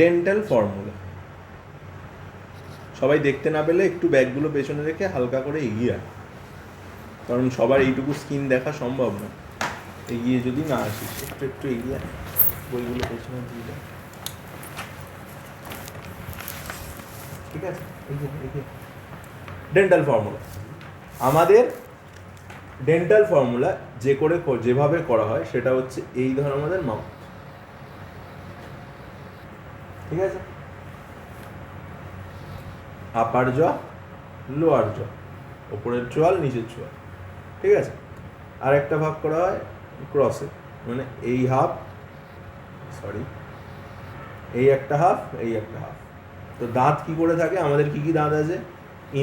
Dental formula. সবাই দেখতে না পেলে একটু ব্যাগগুলো পেছনে রেখে হালকা করে এগিয়ে আয়, কারণ সবার এইটুকু স্কিন দেখা সম্ভব না। এগিয়ে যদি না আসিস, একটু একটু এগিয়ে আয়, বইগুলো পেছনে দিয়ে দেয়। ঠিক আছে, ডেন্টাল ফর্মুলা। আমাদের ডেন্টাল ফর্মুলা যেভাবে করা হয় সেটা হচ্ছে এই ধরনের আমাদের মাউথ। ঠিক আছে, আপার জ, লোয়ার জ, ওপরের চোয়াল, নিচের চোয়াল। ঠিক আছে, আর একটা ভাগ করা হয় ক্রসে, মানে এই হাফ, সরি, এই একটা হাফ, এই একটা হাফ। তো দাঁত কি করে থাকে, আমাদের কি কি দাঁত আছে?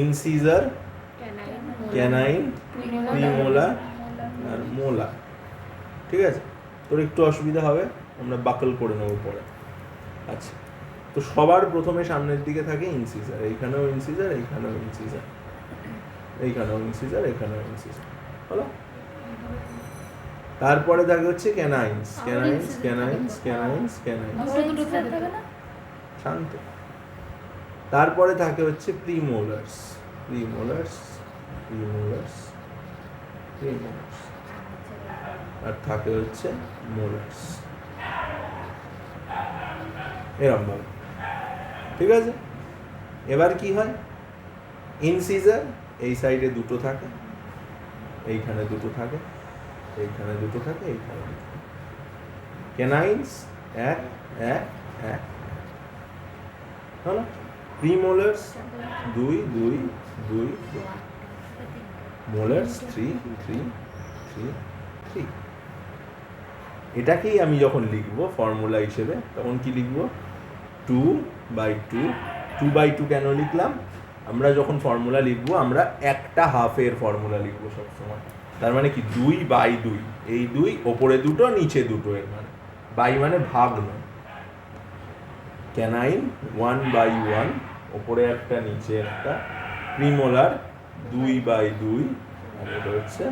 ইনসিজার, ক্যানাইন, প্রিমোলার আর মোলার। ঠিক আছে, তোর একটু অসুবিধা হবে, আমরা বাকল করে নেবো পরে। আচ্ছা, তো সবার প্রথমে সামনের দিকে থাকে ইনসিজার, এইখানেও ইনসিজার, এইখানেও ইনসিজার, এইখানেও ইনসিজার, এখানেও ইনসিজার, হলো। তারপরে থাকে হচ্ছে ক্যানাইন্স, ক্যানাইন্স, ক্যানাইন্স, ক্যানাইন্স, ক্যানাইন্স, শান্ত। তারপরে থাকে হচ্ছে প্রিমোলার্স, প্রিমোলার্স, প্রিমোলার্স, প্রিমোলার্স, আর থাকে হচ্ছে মোলার্স, এরকম ভাবে। ঠিক আছে, এবার কি হয়, ইনসিজার এই সাইডে দুটো থাকে, এইখানে দুটো থাকে, এইখানে দুটো থাকে, এইখানে দুটো থাকে। ক্যানাইন্স এক এক এক, হলো। প্রিমোলার্স 2 2 2 2, মোলার্স 3 3 3 3। এটাকেই আমি যখন লিখবো ফর্মুলা হিসেবে, তখন কি লিখবো? 2/2। 2/2 কেন লিখলাম? আমরা যখন ফর্মুলা লিখবো আমরা একটা হাফের ফর্মুলা লিখবো সবসময়। তার মানে কি 2/2, এই 2 ওপরে দুটো নিচে দুটো, এর মানে বাই মানে ভাগ নয়। ক্যানাইন 1/1, ওপরে একটা নিচে একটা। প্রিমোলার 2/2, আর এটা হচ্ছে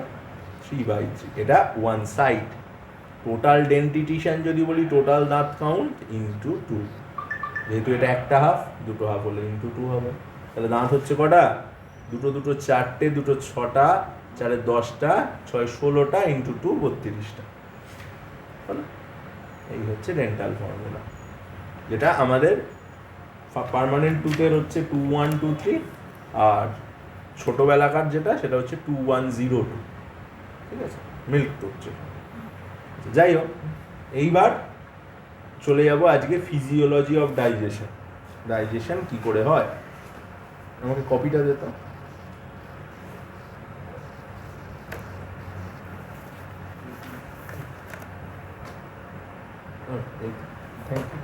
3/3। এটা ওয়ান সাইড। টোটাল ডেন্টিটিশন যদি বলি, টোটাল দাঁত কাউন্ট ইন্টু 2, যেহেতু এটা একটা হাফ, দুটো হাফ হলে ইন্টু 2 হবে। তাহলে দাঁত হচ্ছে কটা? দুটো দুটো 4টে, দুটো 6টা, 4 10টা, 6 16টা, ইন্টু 2 32টা। এই হচ্ছে ডেন্টাল ফর্মুলা, যেটা আমাদের পার্মানেন্ট টুথের হচ্ছে 2123, আর ছোটোবেলাকার যেটা সেটা হচ্ছে 2102। ঠিক আছে, মিল্ক টুথ। যাই হোক, এইবার চলে যাব আজকে ফিজিওলজি অফ ডাইজেশন। ডাইজেশন কি করে হয়, আমাকে কপিটা দিত। Thank you.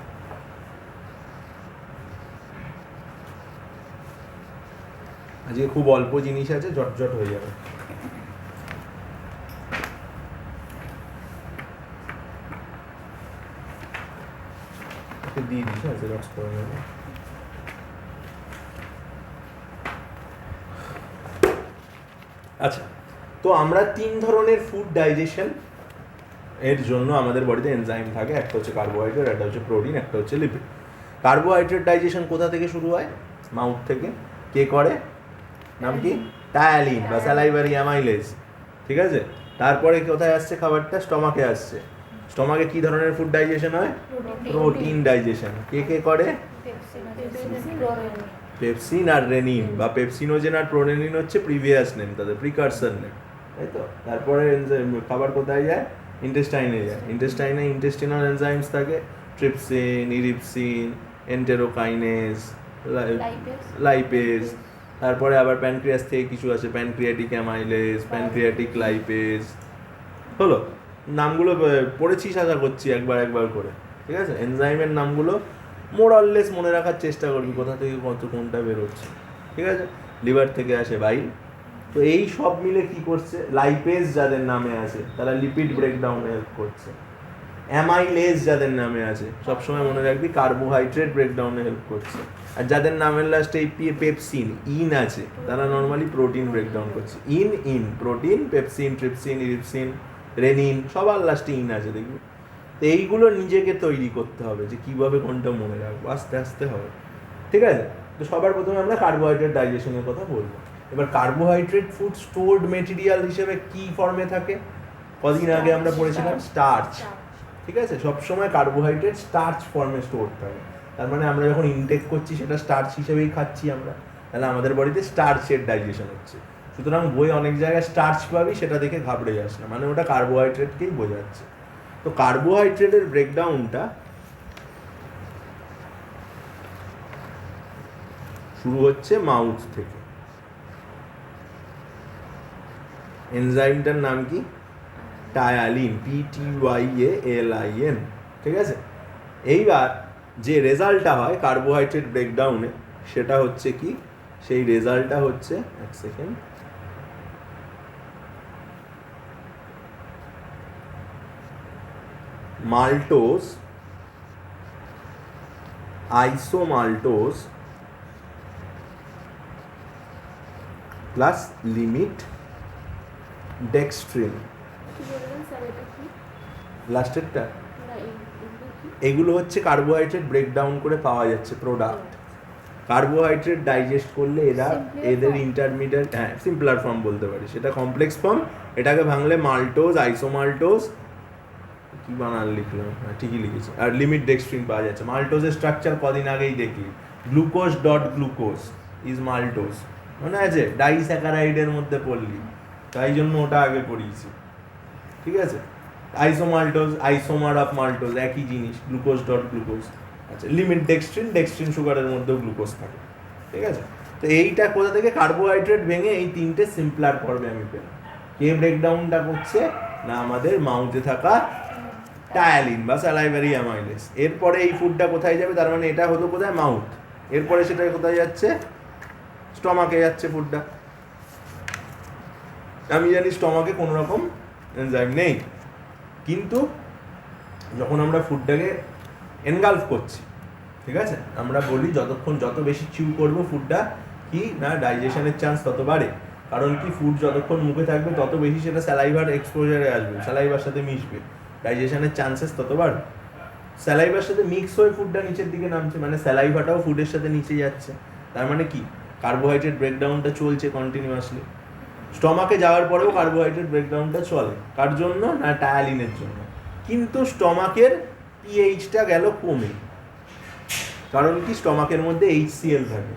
আজকে খুব অল্প জিনিস আছে, ঝটঝট হয়ে যাবে। দিয়ে দিচ্ছি, জেরক্স করে নেব। আচ্ছা, তো আমরা 3 ধরনের ফুড ডাইজেশন এর জন্য আমাদের বডিতে এনজাইম থাকে। একটা হচ্ছে কার্বোহাইড্রেট, একটা হচ্ছে প্রোটিন, একটা হচ্ছে লিপিড। কার্বোহাইড্রেট ডাইজেশন কোথা থেকে শুরু হয়? মাউথ থেকে। কে করে? নাম কি? টায়ালিন বা স্যালাইভারি অ্যামাইলেজ। ঠিক আছে, তারপরে কোথায় আসছে খাবারটা? স্টমাকে আসছে। স্টমাকে কি ধরনের ফুড ডাইজেশন হয়? Protein digestion. কে কে করে? পেপসিন আর রেনিন, বা পেপসিনোজেন আর প্রোরেনিন হচ্ছে প্রিভিয়াস নেম, তাদের প্রিকারসর নেম, তাই তো। তারপরে খাবার কোথায় যায়? ইন্টেস্টাইনে যায়। ইন্টেস্টাইনে ইন্টেস্টিনাল এনজাইমস থাকে, ট্রিপসিন, ইরিপসিন, এন্টেরোকাইনেজ, লাইপেজ। তারপরে আবার প্যানক্রিয়াস থেকে কিছু আছে, প্যানক্রিয়াটিক অ্যামাইলেজ, প্যানক্রিয়াটিক লাইপেজ। হলো, নামগুলো পড়েছিস আশা করছি একবার করে। ঠিক আছে, এনজাইমের নামগুলো মোরাললেস মনে রাখার চেষ্টা করবি, কোথা থেকে কোনটা বেরোচ্ছে। ঠিক আছে, লিভার থেকে আসে বাইল। তো এই সব মিলে কি করছে? লাইপেজ যাদের নামে আছে তারা লিপিড ব্রেকডাউনে হেল্প করছে। অ্যামাইলেজ যাদের নামে আছে সবসময় মনে রাখবি কার্বোহাইড্রেট ব্রেকডাউনে হেল্প করছে। আর যাদের নামের লাস্টে এই পেপসিন, ইন আছে, তারা নর্মালি প্রোটিন ব্রেকডাউন করছে। In protein, pepsin, trypsin, ইরিপসিন, renin, সবার লাস্টে ইন আছে, দেখবি। তো এইগুলো নিজেকে তৈরি করতে হবে যে কীভাবে কোনটা মনে রাখবো, আস্তে আস্তে হবে, ঠিক আছে? তো সবার প্রথমে আমরা কার্বোহাইড্রেট ডাইজেশনের কথা বলবো। এবার কার্বোহাইড্রেট ফুড স্টোরড মেটেরিয়াল হিসেবে কি ফর্মে থাকে? কদিন আগে আমরা পড়েছিলাম স্টার্চ, ঠিক আছে? সবসময় কার্বোহাইড্রেট স্টার্চ ফর্মে স্টোর থাকে, তার মানে আমরা যখন ইনটেক করছি সেটা স্টার্চ হিসেবেই খাচ্ছি আমরা, তাহলে আমাদের বডিতে স্টার্চের ডাইজেশন হচ্ছে। সুতরাং বই অনেক জায়গায় স্টার্চ পাবি, সেটা দেখে ঘাবড়ে যাস না, মানে ওটা কার্বোহাইড্রেটকেই বোঝাচ্ছে। তো কার্বোহাইড্রেটের ব্রেকডাউনটা শুরু হচ্ছে মাউথ থেকে। এনজাইমটার নাম কি? টায়ালিন, PTYALIN, ঠিক আছে? এইবার যে রেজাল্টটা হয় কার্বোহাইড্রেট ব্রেকডাউনে সেটা হচ্ছে কি? সেই রেজাল্টটা হচ্ছে, এক second, maltose, isomaltose plus limit dextrin. লাস্টেরটা এগুলো হচ্ছে কার্বোহাইড্রেট ব্রেকডাউন করে পাওয়া যাচ্ছে প্রোডাক্ট। কার্বোহাইড্রেট ডাইজেস্ট করলে এরা এদের ইন্টারমিডিয়েট, হ্যাঁ সিম্পলার ফর্ম বলতে পারি, সেটা কমপ্লেক্স ফর্ম। এটাকে ভাঙলে মাল্টোজ, আইসোমাল্টোজ, কি বানান লিখলাম, হ্যাঁ ঠিকই লিখেছি, আর লিমিট ডেক্সট্রিন পাওয়া যাচ্ছে। মাল্টোজের স্ট্রাকচার কদিন আগেই দেখি, glucose dot glucose is maltose, মনে আছে? ডাইস্যাকারাইডের মধ্যে পড়লি, তাই জন্য ওটা আগে পড়িয়েছি, ঠিক আছে? আইসোমাল্টোজ, আইসোমার অফ মাল্টোজ, একই জিনিস, গ্লুকোজ ডট গ্লুকোজ। আচ্ছা, লিমিট ডেক্সট্রিন, ডেক্সট্রিন সুগারের মধ্যেও গ্লুকোজ থাকে, ঠিক আছে? তো এইটা কোথা থেকে? কার্বোহাইড্রেট ভেঙে এই তিনটে সিম্পলার ফর্মে আমি পেলাম। কে ব্রেকডাউনটা করছে? না আমাদের মাউথে থাকা টায়ালিন বা স্যালাইভারি অ্যামাইলেজ। এরপরে এই ফুডটা কোথায় যাবে? তার মানে এটা হলো কোথায়? মাউথ। এরপরে সেটা কোথায় যাচ্ছে? স্টমাকে যাচ্ছে ফুডটা। আমি জানি স্টমাকে কোনো রকম এনজাইম নেই, কিন্তু যখন আমরা ফুডটাকে এনগালফ করছি, ঠিক আছে, আমরা বলি যত বেশি চিউ করবো ফুডটা কি না ডাইজেশনের চান্স তত বাড়ে। কারণ কি, ফুড যতক্ষণ মুখে থাকবে তত বেশি সেটা স্যালাইভার এক্সপোজারে আসবে, স্যালাইভার সাথে মিশবে, ডাইজেশনের চান্সেস তত বাড়বে। স্যালাইভার সাথে মিক্স হয়ে ফুডটা নিচের দিকে নামছে, মানে স্যালাইভাটাও ফুডের সাথে নিচে যাচ্ছে, তার মানে কি কার্বোহাইড্রেট ব্রেকডাউনটা চলছে কন্টিনিউয়াসলি। স্টমাকে যাওয়ার পরেও কার্বোহাইড্রেট ব্রেকডাউনটা চলে, কার জন্য? না টায়ালিনের জন্য। কিন্তু স্টমাকের পিএইচটা গেল কমে, কারণ কি স্টমাকের মধ্যে HCl থাকে।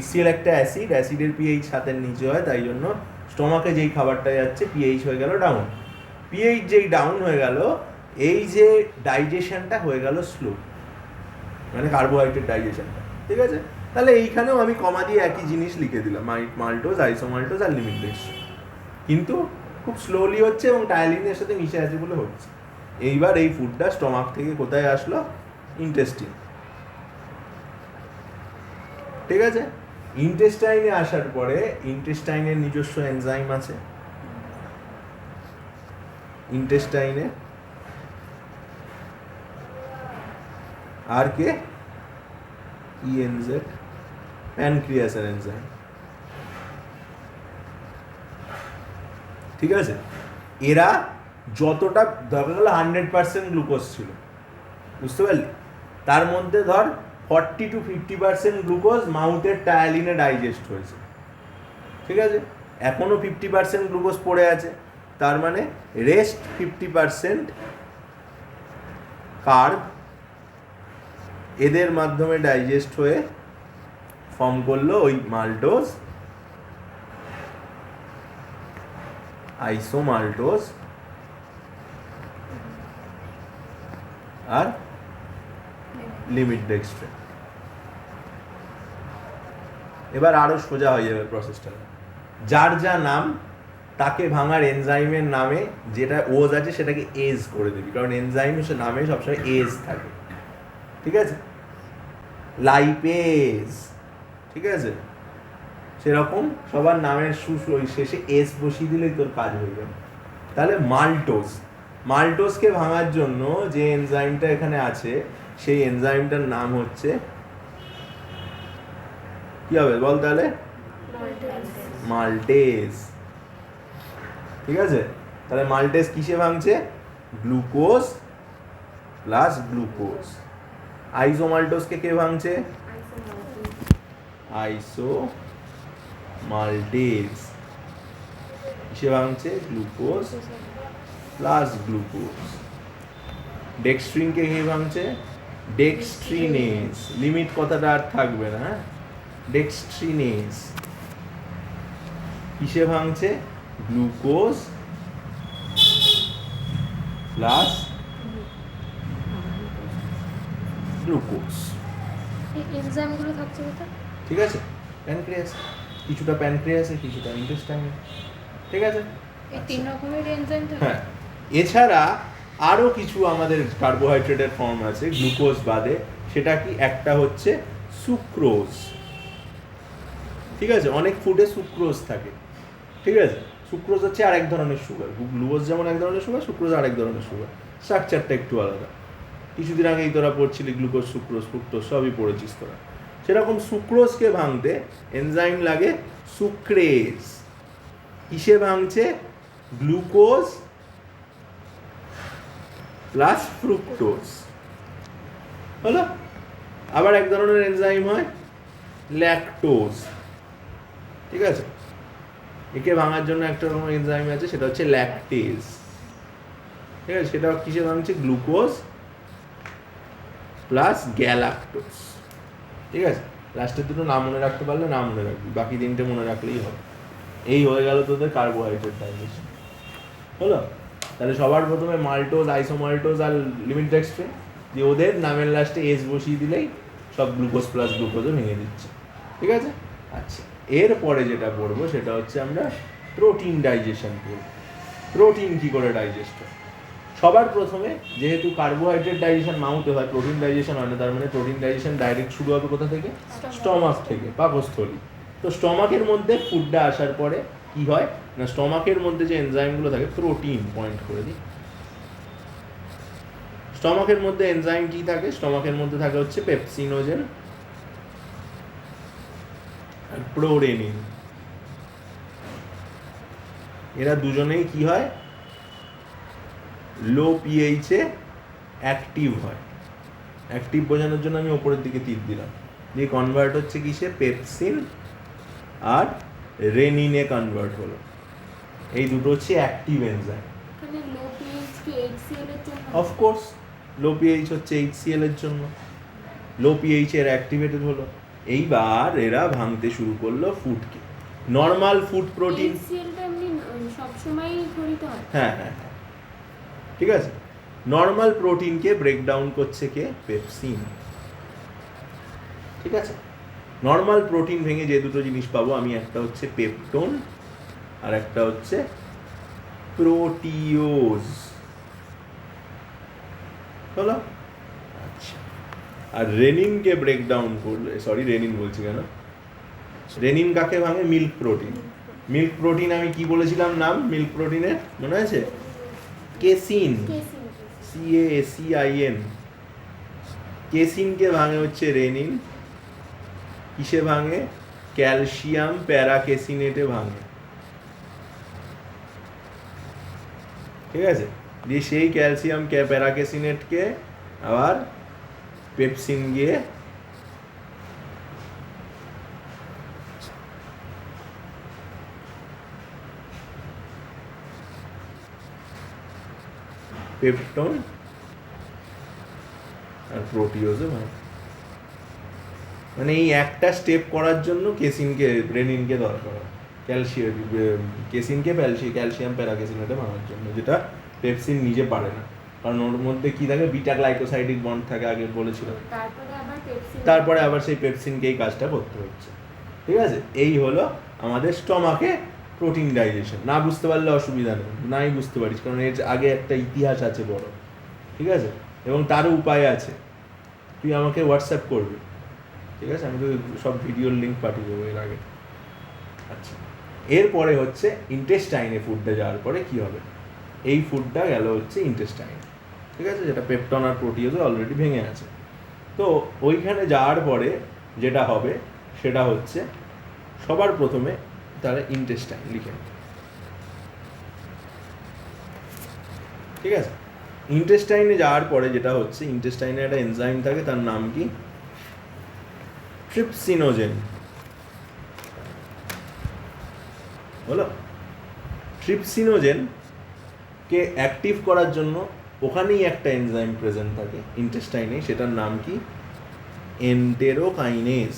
HCl একটা অ্যাসিড, অ্যাসিডের পিএইচ হাতের নিচে হয়, তাই জন্য স্টমাকে যেই খাবারটা যাচ্ছে পিএইচ হয়ে গেল ডাউন। পিএইচ যেই ডাউন হয়ে গেল, এই যে ডাইজেশনটা হয়ে গেল স্লো, মানে কার্বোহাইড্রেট ডাইজেশনটা, ঠিক আছে? তাহলে এইখানেও আমি কমা দিয়ে একই জিনিস লিখে দিলাম, মাল্টোজ, আইসোমাল্টোজ আর লিমিট ডেক্সট্রিন, কিন্তু খুব স্লোলি হচ্ছে এবং টায়ালিনের সাথে মিশে আছে বলে হচ্ছে। এইবার এই ফুডটা স্টমাক থেকে কোথায় আসলো? ইন্টেস্টিন, ঠিক আছে? ইন্টেস্টাইনে আসার পরে ইন্টেস্টাইনের নিজস্ব এনজাইম আছে, ইন্টেস্টাইনে আর কে? ENZ, প্যানক্রিয়াসের এনজাইম, ঠিক আছে? এরা যতটা ধরা গেল 100% গ্লুকোজ ছিল, বুঝতে পারলি? তার মধ্যে ধর 40 to 50% গ্লুকোজ মাউথের টায়ালিনে ডাইজেস্ট হয়েছে, ঠিক আছে? এখনো 50% গ্লুকোজ পড়ে আছে, তার মানে রেস্ট 50% কার্ব এদের মাধ্যমে ডাইজেস্ট হয়ে ফর্ম করলো ওই মাল্টোজ, আইসোমাল্টোজ আর লিমিট ডেক্সট্রিন। এবার আরো সোজা হয়ে যাবে প্রসেসটা, যার যা নাম তাকে ভাঙার এনজাইমের নামে যেটা ওজ আছে সেটাকে এজ করে দিবি, কারণ এনজাইম সে নামে সবসময় এজ থাকে, ঠিক আছে? লাইপেজ, ঠিক আছে? সেরকম সবার নামের শেষে এস বসিয়ে দিলেই তোর কাজ হয়ে যাবে। তাহলে মাল্টোজ, মাল্টোজকে ভাঙার জন্য যে এনজাইমটা এখানে আছে সেই এনজাইমটার নাম হচ্ছে কি হবে বল তাহলে? মাল্টেজ, ঠিক আছে? তাহলে মাল্টেজ কিসে ভাঙছে? Glucose plus glucose. আইসোমাল্টোজকে কে ভাঙছে? আইসোমাল্টেজ। কিসে ভাঙছে? Glucose plus glucose. ডেক্সট্রিনকে কে ভাঙছে? ডেক্সট্রিনেজ। লিমিট কথাটা আর থাকবে না, হ্যাঁ? ডেক্সট্রিনেজ কিসে ভাঙছে? Glucose plus glucose. এনজাইমগুলো থাকছে কোথায়? ঠিক আছে, প্যানক্রিয়াস, কিছুটা প্যানক্রিয়াসে, কিছুটা ইন্টেস্টাইনে। ঠিক আছে, এই তিন রকমের এনজাইম থাকে। হ্যাঁ। এছাড়া আরও কিছু আমাদের কার্বোহাইড্রেটের ফর্ম আছে গ্লুকোজ বাদে। সেটা কি? একটা হচ্ছে সুক্রোজ। ঠিক আছে, অনেক ফুডে সুক্রোজ থাকে। ঠিক আছে, সুক্রোজ হচ্ছে আরেক ধরনের সুগার। গ্লুকোজ যেমন এক ধরনের সুগার, সুক্রোজ আরেক ধরনের সুগার। স্ট্রাকচারটা একটু আলাদা। কিছুদিন আগেই তোরা পড়ছিলি গ্লুকোজ, সুক্রোজ, ফ্রুক্টোজ, সবই পড়েছিস তোরা। সেরকম সুক্রোজকে ভাঙতে এনজাইম লাগে সুক্রেজ। কিসে ভাঙছে? Glucose plus fructose. হলো? আবার এক ধরনের এনজাইম হয় ল্যাকটোজ। ঠিক আছে, একে ভাঙার জন্য একটা রকম এনজাইম আছে, সেটা হচ্ছে ল্যাকটেজ। ঠিক আছে, সেটা কিসে ভাঙছে? Glucose plus galactose. ঠিক আছে, লাস্টের দুটো নাম মনে রাখতে পারলে নাম মনে রাখবি, বাকি তিনটে মনে রাখলেই হবে। এই হয়ে গেল তোদের কার্বোহাইড্রেট ডাইজেশন। হলো? তাহলে সবার প্রথমে মাল্টোজ, আইসোমাল্টোজ আর লিমিট ডেক্সট্রিন, যে ওদের নামের লাস্টে এস বসিয়ে দিলেই সব গ্লুকোজ প্লাস গ্লুকোজও ভেঙে দিচ্ছে। ঠিক আছে, আচ্ছা, এরপরে যেটা পড়বো সেটা হচ্ছে আমরা প্রোটিন ডাইজেশন করব। প্রোটিন কি করে ডাইজেস্ট হয়? সবার প্রথমে যেহেতু কার্বোহাইড্রেট ডাইজেশন মাউথে হয়, প্রোটিন ডাইজেশন হয় না, তার মানে প্রোটিন ডাইজেশন ডাইরেক্ট শুরু হবে কোথা থেকে? স্টমাক থেকে, পাকস্থলী। তো স্টমাকের মধ্যে ফুডটা আসার পরে কি হয় না, স্টমাকের মধ্যে যে এনজাইমগুলো থাকে, প্রোটিন পয়েন্ট করে দিই। স্টমাকের মধ্যে এনজাইম কি থাকে? স্টমাকের মধ্যে থাকে হচ্ছে পেপসিনোজেন আর প্রোরেনিন। এরা দুজনেই কি হয়? লো পিএইচে অ্যাক্টিভ হয়। অ্যাক্টিভ বোঝানোর জন্য আমি ওপরের দিকে তীর দিলাম। দিয়ে কনভার্ট হচ্ছে কিসে? পেপসিন আর রেনিনে কনভার্ট হলো। এই দুটো হচ্ছে অ্যাক্টিভ এনজাইম। মানে লো পিএইচ কি HCl এর জন্য? অফকোর্স, লো পিএইচ হচ্ছে HCl এর জন্য। লো পিএইচ এর অ্যাক্টিভেটেড হলো। এইবার এরা ভাঙতে শুরু করলো ফুডকে। নর্মাল ফুড প্রোটিন, HCl টা এমনি সবসময়ই ঘটিত হয়। হ্যাঁ হ্যাঁ হ্যাঁ, ঠিক আছে। নর্মাল প্রোটিনকে ব্রেকডাউন করছে কে? পেপসিন। ঠিক আছে, নর্মাল প্রোটিন ভেঙে যে দুটো জিনিস পাবো আমি, একটা হচ্ছে পেপটোন আর একটা হচ্ছে প্রোটিওজ। হলো? আচ্ছা, আর রেনিনকে ব্রেকডাউন করলে, সরি রেনিন বলছি কেন, রেনিন কাকে ভাঙে? Milk protein. মিল্ক প্রোটিন আমি কি বলেছিলাম নাম মিল্ক প্রোটিনের, মনে আছে? Casing, CASEIN। কেসিনকে ভাঙে হচ্ছে রেনিন। কিসে ভাঙে? ক্যালসিয়াম প্যারাকেসিনেটে ভাঙে। ঠিক আছে, দিয়ে সেই ক্যালসিয়াম প্যারাকেসিনেটকে আবার পেপসিন গিয়ে পেপটন আর প্রোটিওজে ভাঙে। মানে এই একটা স্টেপ করার জন্য কেসিনকে, রেনিনকে দরকার হয়। কেসিনকে ক্যালসিয়াম প্যারাকেসিনেটে ভাঙার জন্য, যেটা পেপসিন নিজে পারে না, কারণ ওর মধ্যে কি থাকে? বিটা গ্লাইকোসাইডিক বন্ড থাকে, আগে বলেছিলাম। তারপরে আবার সেই পেপসিনকে এই কাজটা করতে হচ্ছে। ঠিক আছে, এই হলো আমাদের স্টমাকে প্রোটিন ডাইজেশন। না বুঝতে পারলে অসুবিধা নেই, নাই বুঝতে পারিস, কারণ এর আগে একটা ইতিহাস আছে বড়। ঠিক আছে, এবং তারও উপায় আছে, তুই আমাকে হোয়াটসঅ্যাপ করবি। ঠিক আছে, আমি তো সব ভিডিওর লিঙ্ক পাঠিয়ে দেবো এর আগে। আচ্ছা, এরপরে হচ্ছে ইন্টেস্টাইনে ফুডটা যাওয়ার পরে কি হবে? এই ফুডটা গেল হচ্ছে ইন্টেস্টাইনে। ঠিক আছে, যেটা পেপটন আর প্রোটিওজে অলরেডি ভেঙে আছে। তো ওইখানে যাওয়ার পরে যেটা হবে সেটা হচ্ছে সবার প্রথমে তারা ইন্টেস্টাইন লিখে নেবে। ঠিক আছে, ইন্টেস্টাইনে যাওয়ার পরে যেটা হচ্ছে, ইন্টেস্টাইনে একটা এনজাইম থাকে, তার নাম কি? ট্রিপসিনোজেন। হলো? ট্রিপসিনোজেন কে অ্যাক্টিভ করার জন্য ওখানেই একটা এনজাইম প্রেজেন্ট থাকে ইন্টেস্টাইনে, সেটার নাম কি? এন্টেরোকাইনেজ।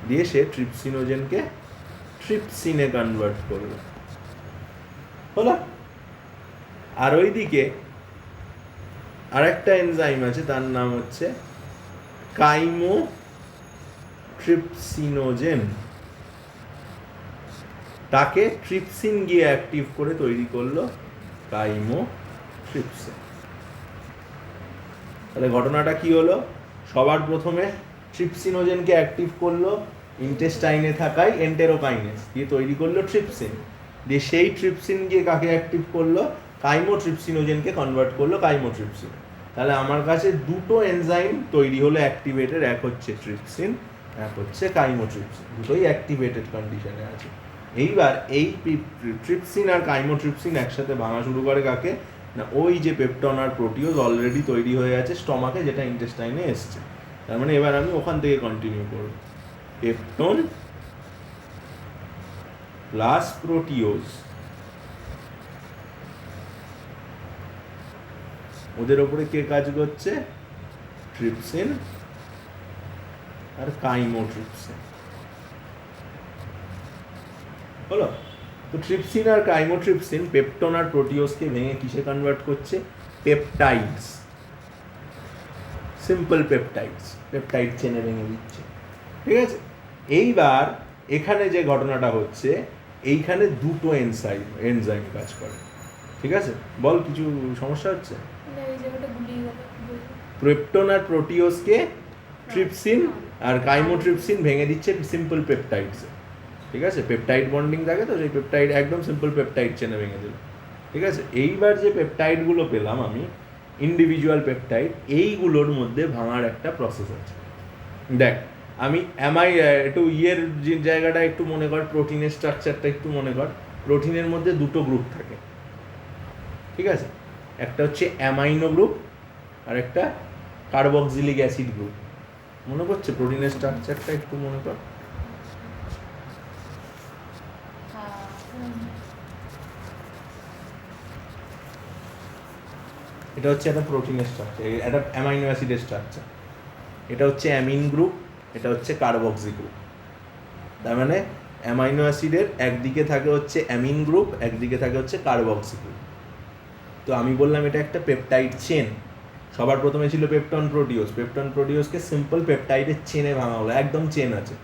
দিয়ে সে ট্রিপসিনোজেনকে ট্রিপসিনে কনভার্ট করবে। হলো? আর ওইদিকে আরেকটা এনজাইম আছে, তার নাম হচ্ছে কাইমোট্রিপসিনোজেন। তাকে ট্রিপসিন গিয়ে অ্যাক্টিভ করে তৈরি করলো কাইমোট্রিপসিন। তাহলে ঘটনাটা কি হলো? সবার প্রথমে ট্রিপসিনোজেনকে অ্যাক্টিভ করলো ইন্টেস্টাইনে থাকাই এন্টেরোকাইনেজ, দিয়ে তৈরি করলো ট্রিপসিন। দিয়ে সেই ট্রিপসিন গিয়ে কাকে অ্যাক্টিভ করলো? কাইমোট্রিপসিনোজেনকে কনভার্ট করলো কাইমোট্রিপসিন। তাহলে আমার কাছে দুটো এনজাইম তৈরি হলো অ্যাক্টিভেটেড, এক হচ্ছে ট্রিপসিন, এক হচ্ছে কাইমোট্রিপসিন, দুটোই অ্যাক্টিভেটেড কন্ডিশনে আছে। এইবার এই ট্রিপসিন আর কাইমোট্রিপসিন একসাথে ভাঙা শুরু করে কাকে না? ওই যে পেপটন আর প্রোটিওজ অলরেডি তৈরি হয়ে আছে স্টমাকে, যেটা ইন্টেস্টাইনে এসছে। তার মানে এবার আমি ওখান থেকে কন্টিনিউ করব। পেপটন প্লাস প্রোটিওজ, ওদের ওপরে কে কাজ করছে? ট্রিপসিন আর কাইমোট্রিপসিন। হলো? তো ট্রিপসিন আর কাইমোট্রিপসিন পেপটন আর প্রোটিওজকে ভেঙে কিসে কনভার্ট করছে? পেপটাইডস, সিম্পল পেপটাইডস, পেপটাইড চেনে ভেঙে দিচ্ছে। ঠিক আছে? এইবার এখানে যে ঘটনাটা হচ্ছে, এইখানে দুটো এনজাইম কাজ করে। ঠিক আছে? বল, কিছু সমস্যা হচ্ছে? পেপটন আর প্রোটিওজকে ট্রিপসিন আর কাইমোট্রিপসিন ভেঙে দিচ্ছে সিম্পল পেপটাইডসে। ঠিক আছে? পেপটাইড বন্ডিং থাকে, তো সেই পেপটাইড একদম সিম্পল পেপটাইড চেনে ভেঙে দিল। ঠিক আছে? এইবার যে পেপটাইডগুলো পেলাম আমি, ইন্ডিভিজুয়াল পেপটাইড, এইগুলোর মধ্যে ভাঙার একটা প্রসেস আছে। দেখ, আমি একটু যে জায়গাটা একটু মনে কর, প্রোটিনের স্ট্রাকচারটা একটু মনে কর। প্রোটিনের মধ্যে দুটো গ্রুপ থাকে। ঠিক আছে? একটা হচ্ছে অ্যামাইনো গ্রুপ আর একটা কার্বক্সিলিক অ্যাসিড গ্রুপ। মনে করছে প্রোটিনের স্ট্রাকচারটা একটু মনে কর। এটা হচ্ছে একটা প্রোটিনের স্ট্রাকচার, একটা অ্যামাইনো অ্যাসিডের স্ট্রাকচার। এটা হচ্ছে অ্যামিন গ্রুপ, এটা হচ্ছে কার্বক্সি গ্রুপ। তার মানে অ্যামাইনো অ্যাসিডের একদিকে থাকে হচ্ছে অ্যামিন গ্রুপ, একদিকে থাকে হচ্ছে কার্বক্সি গ্রুপ। তো আমি বললাম এটা একটা পেপটাইড চেন। সবার প্রথমে ছিল পেপটন প্রোটিওজ, পেপটন প্রোটিওজকে সিম্পল পেপটাইডের চেনে ভাঙা হলো, একদম চেন আছে।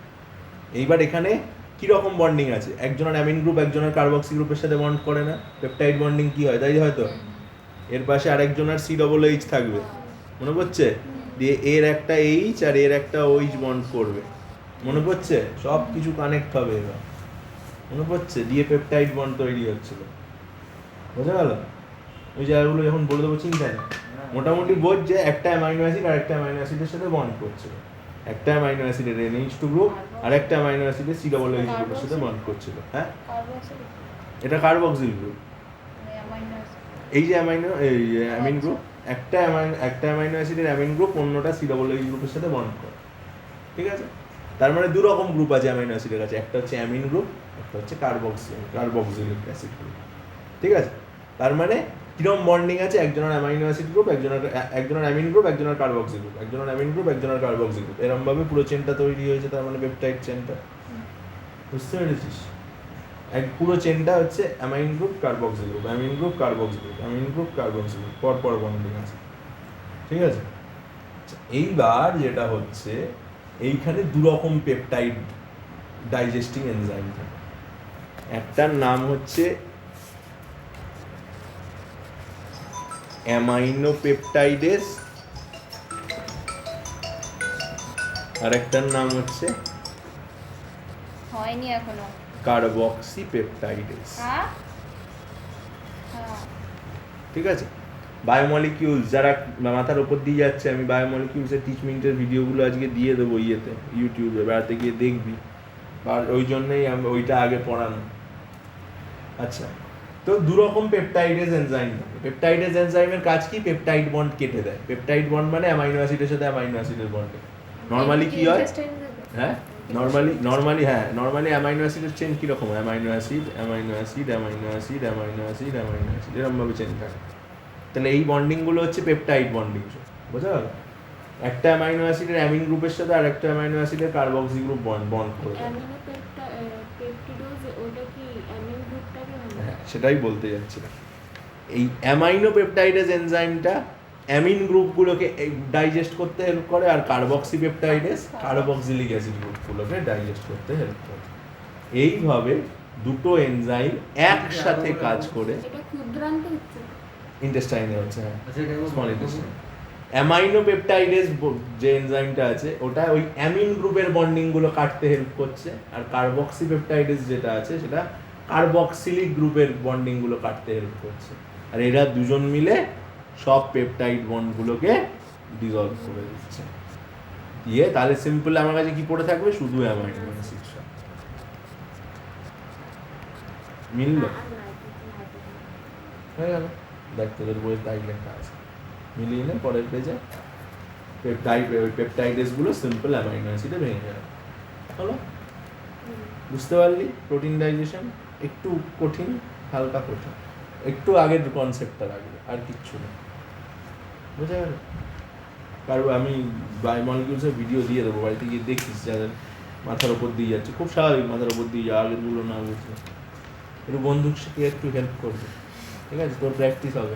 এইবার এখানে কীরকম বন্ডিং আছে? একজনের অ্যামিন গ্রুপ একজনের কার্বক্সি গ্রুপের সাথে বন্ড করে না? পেপটাইড বন্ডিং কি হয়, তাই হয়তো এর পাশে আরেকজনের COOH থাকবে, মনে পড়ছে? দিয়ে এর একটা এইচ আর এর একটা OH বন্ড করবে, মনে পড়ছে? সব কিছু কানেক্ট হবে এবার, মনে পড়ছে? দিয়ে পেপটাইড বন্ড তৈরি হচ্ছিল। বোঝা গেল? ওই জায়গাগুলো যখন বলে দেবো চিন্তা নেই, মোটামুটি বোঝ যে একটা অ্যামাইনো অ্যাসিড আর একটা অ্যামাইনো অ্যাসিডের সাথে বন্ড করছিল, একটা অ্যামাইনো অ্যাসিডের NH2 গ্রুপ আর একটা অ্যামাইনো অ্যাসিডের COOH গ্রুপের সাথে বন্ড করছিল। হ্যাঁ, এটা কার্বক্সিল গ্রুপ। এই যে অ্যামিন গ্রুপ, একটা অ্যামাইনো অ্যাসিডের অ্যামিন গ্রুপ অন্যটা COOH গ্রুপের সাথে বন্ড করে। ঠিক আছে? তার মানে দু রকম গ্রুপ আছে অ্যামাইনো অ্যাসিডের কাছে, একটা হচ্ছে অ্যামিন গ্রুপ, একটা হচ্ছে কার্বক্সিলিক অ্যাসিড গ্রুপ। ঠিক আছে? তার মানে কিরকম বন্ডিং আছে? একজনের অ্যামাইনো অ্যাসিড গ্রুপ, একজনের অ্যামিন গ্রুপ, একজনের কার্বক্সি গ্রুপ, একজনের অ্যামিন গ্রুপ, একজনের কার্বক্সি গ্রুপ, এরকম ভাবে পুরো চেনটা তৈরি হয়েছে। তার মানে পেপটাইড চেনটা, বুঝতে পেরেছিস? পুরো চেনটা হচ্ছে amine group carboxy group, amine group carboxy group, amine group carboxy group, পরপর বন্ডিং আছে। ঠিক আছে? এইবার যেটা হচ্ছে, এইখানে দু রকম পেপটাইড ডাইজেস্টিং এনজাইম থাকে। একটার নাম হচ্ছে অ্যামাইনো পেপটাইডেস, আর একটার নাম হচ্ছে হয়নি এখনো কার্বক্সি পেপটাইডেস। ঠিক আছে? বায়োমলিকিউলস যারা মাথার উপর দিয়ে যাচ্ছে, আমি বায়োমলিকিউলসের 30 মিনিটের ভিডিওগুলো আজকে দিয়ে দেবো ইউটিউবে, বেড়াতে গিয়ে দেখবি। আর ওই জন্যই আমি ওইটা আগে পড়ানো। আচ্ছা, তো দু রকম পেপটাইডেজ এনজাইম থাকে। পেপটাইডেজ এনজাইমের কাজ কি? পেপটাইড বন্ড কেটে দেয়। পেপটাইড বন্ড মানে অ্যামাইনো অ্যাসিডের সাথে অ্যামাইনো অ্যাসিডের বন্ড। নরমালি কি হয়? হ্যাঁ নরমালি অ্যামাইনো অ্যাসিডের চেন কিরকম? Amino acid amino acid amino acid amino acid amino acid এরকমভাবে চেন থাকে। তাহলে এই বন্ডিংগুলো হচ্ছে পেপটাইড বন্ডিং, বোঝা গেল? একটা অ্যামাইনো অ্যাসিডের অ্যামিন গ্রুপের সাথে আর একটা অ্যামাইনো অ্যাসিডের কার্বক্সি গ্রুপ বন্ড করে দেয়। হ্যাঁ, সেটাই বলতে যাচ্ছিলাম। এই অ্যামাইনো পেপটাইডেজ এনজাইমটা অ্যামিন গ্রুপগুলোকে ডাইজেস্ট করতে হেল্প করে, আর কার্বক্সি পেপটাইডেজ কার্বক্সিলিক অ্যাসিড গ্রুপগুলোকে ডাইজেস্ট করতে হেল্প করে। এইভাবে দুটো এনজাইম একসাথে কাজ করে ইন্টেস্টাইনে হচ্ছে, হ্যাঁ স্মল ইন্টেস্টাইন। অ্যামাইনো পেপটাইডেজ যে এনজাইমটা আছে ওটা ওই অ্যামিন গ্রুপের বন্ডিং গুলো কাটতে হেল্প করছে, আর কার্বক্সি পেপটাইডেজ যেটা আছে সেটা কার্বক্সিলিক গ্রুপের বন্ডিং গুলো কাটতে হেল্প করছে। আর এরা দুজন মিলে সব পেপটাইড বন্ডগুলোকে ডিসলভ করে দিচ্ছে। দিয়ে তাহলে সিম্পল আমার কাছে কি পড়ে থাকবে? শুধু অ্যামাইনো অ্যাসিড। মিলল? হয়ে গেল। দেখ তোদের বইয়ের তাই লেখা আছে, মিলিয়ে নে পরের পেজে। পেপটাইডেস গুলো সিম্পল অ্যামাইনো অ্যাসিডে ভেঙে যাবে। হলো? বুঝতে পারলি? প্রোটিন ডাইজেশন একটু কঠিন, হালকা কঠিন, একটু আগের কনসেপ্টটা লাগবে, আর কিচ্ছু না। বুঝা গেল? কারণ আমি বায়োমলিকিউলসের ভিডিও দিয়ে দেবো, বাড়িতে গিয়ে দেখিস যাদের মাথার ওপর দিয়ে যাচ্ছে, খুব স্বাভাবিক মাথার ওপর দিয়ে যাওয়া, আগেরগুলো না বুঝলে একটু বন্ধুকে একটু হেল্প করবে, ঠিক আছে? তোর প্র্যাকটিস হবে,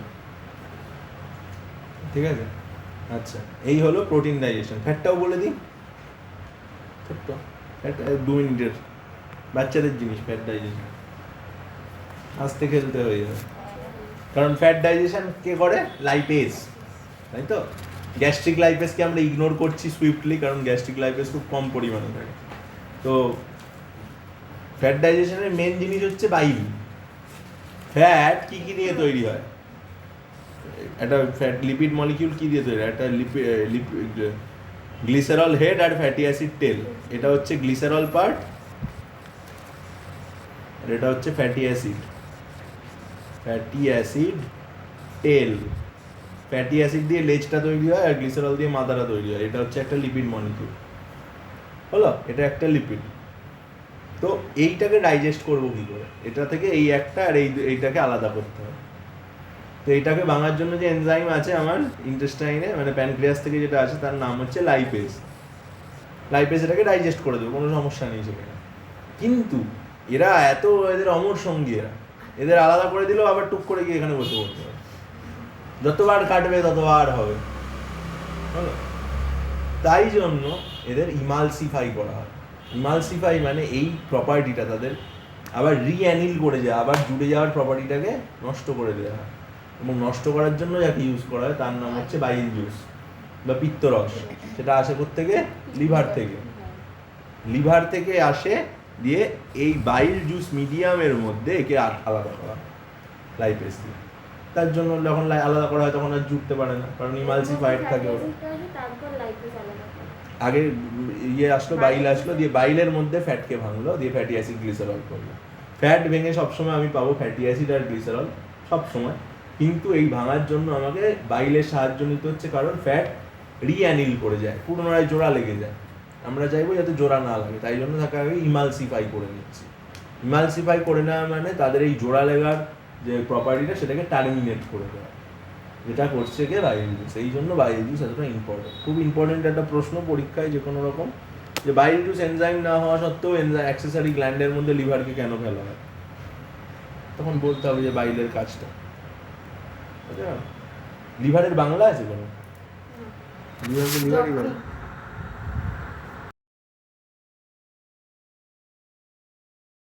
ঠিক আছে? আচ্ছা, এই হলো প্রোটিন ডাইজেশন। ফ্যাটটাও বলে দিই, ছোট্ট ফ্যাট 2 মিনিটের বাচ্চাদের জিনিস। ফ্যাট ডাইজেশন আস্তে খেলতে হয়ে যাবে, কারণ ফ্যাট ডাইজেশন কে করে? লাইপেজ, তাই তো? গ্যাস্ট্রিক লাইপেজকে আমরা ইগনোর করছি সুইফটলি, কারণ গ্যাস্ট্রিক লাইপেজ খুব কম পরিমাণে থাকে। তো ফ্যাট ডাইজেশনের মেন জিনিস হচ্ছে বাইল। ফ্যাট কি কি নিয়ে তৈরি হয়? একটা ফ্যাট লিপিড মলিকিউল কি দিয়ে তৈরি হয়? একটা গ্লিসারল হেড আর ফ্যাটি অ্যাসিড টেল। এটা হচ্ছে গ্লিসারল পার্ট আর এটা হচ্ছে ফ্যাটি অ্যাসিড টেল। ফ্যাটি অ্যাসিড দিয়ে লেজটা তৈরি হয় আর গ্লিসারল দিয়ে মাথাটা তৈরি হয়। এটা হচ্ছে একটা লিপিড মলিকিউল, হলো? এটা একটা লিপিড। তো এইটাকে ডাইজেস্ট করবো কি করে? এটা থেকে এই একটা আর এইটাকে আলাদা করতে হবে। তো এইটাকে ভাঙার জন্য যে এনজাইম আছে আমার ইন্টেস্টাইনে, মানে প্যানক্রিয়াস থেকে যেটা আছে, তার নাম হচ্ছে লাইপেজ। এটাকে ডাইজেস্ট করে দেবে, কোনো সমস্যা নেই সেখানে। কিন্তু এরা এদের অমর সঙ্গী, এদের আলাদা করে দিলেও আবার টুক করে গিয়ে এখানে বসে পড়তে হবে। যতবার কাটবে ততবার হবে, হলো? তাই জন্য এদের ইমালসিফাই করা হয়। ইমালসিফাই মানে এই প্রপার্টিটা তাদের আবার রিঅ্যানিল করে যায়, আবার জুড়ে যাওয়ার প্রপার্টিটাকে নষ্ট করে দেওয়া হয়। এবং নষ্ট করার জন্য যাকে ইউজ করা হয় তার নাম হচ্ছে বাইল জুস বা পিত্তরস। সেটা আসে থেকে লিভার থেকে আসে, দিয়ে এই বাইল জুস মিডিয়ামের মধ্যে একে আলাদা করা লাইপেজ দিয়ে। তার জন্য যখন আলাদা করা হয় তখন আর জুটতে পারে না, কারণ ইমালসিফাইড থাকে ওরা। আগে আসলো, বাইল আসলো, দিয়ে বাইলের মধ্যে ফ্যাটকে ভাঙলো, দিয়ে ফ্যাটি অ্যাসিড গ্লিসারল করলো। ফ্যাট ভেঙে সবসময় আমি পাবো ফ্যাটি অ্যাসিড আর গ্লিসারল সবসময়, কিন্তু এই ভাঙার জন্য আমাকে বাইলের সাহায্য নিতে হচ্ছে, কারণ ফ্যাট রিঅ্যানিল করে যায়, পুনরায় জোড়া লেগে যায়। আমরা চাইবো যাতে জোড়া না লাগে, তাই জন্য তাকে আগে ইমালসিফাই করে নিচ্ছি। ইমালসিফাই করে নেওয়া মানে তাদের এই জোড়া লেগার যে প্রপার্টিটা সেটাকে টার্মিনেট করে দেওয়া, যেটা করছে কে? Bile juice. এই জন্য বাইল জুস এতটা ইম্পর্টেন্ট, খুব ইম্পর্টেন্ট একটা প্রশ্ন পরীক্ষায় যে কোনো রকম, যে বাইল জুস এনজাইম না হওয়া সত্ত্বেও অ্যাক্সেসরি গ্ল্যান্ডের মধ্যে লিভারকে কেন ফেলা হয়, তখন বলতে হবে যে বাইলের কাজটা। লিভারের বাংলা আছে কোনো? লিভারকে লিভারই বলে।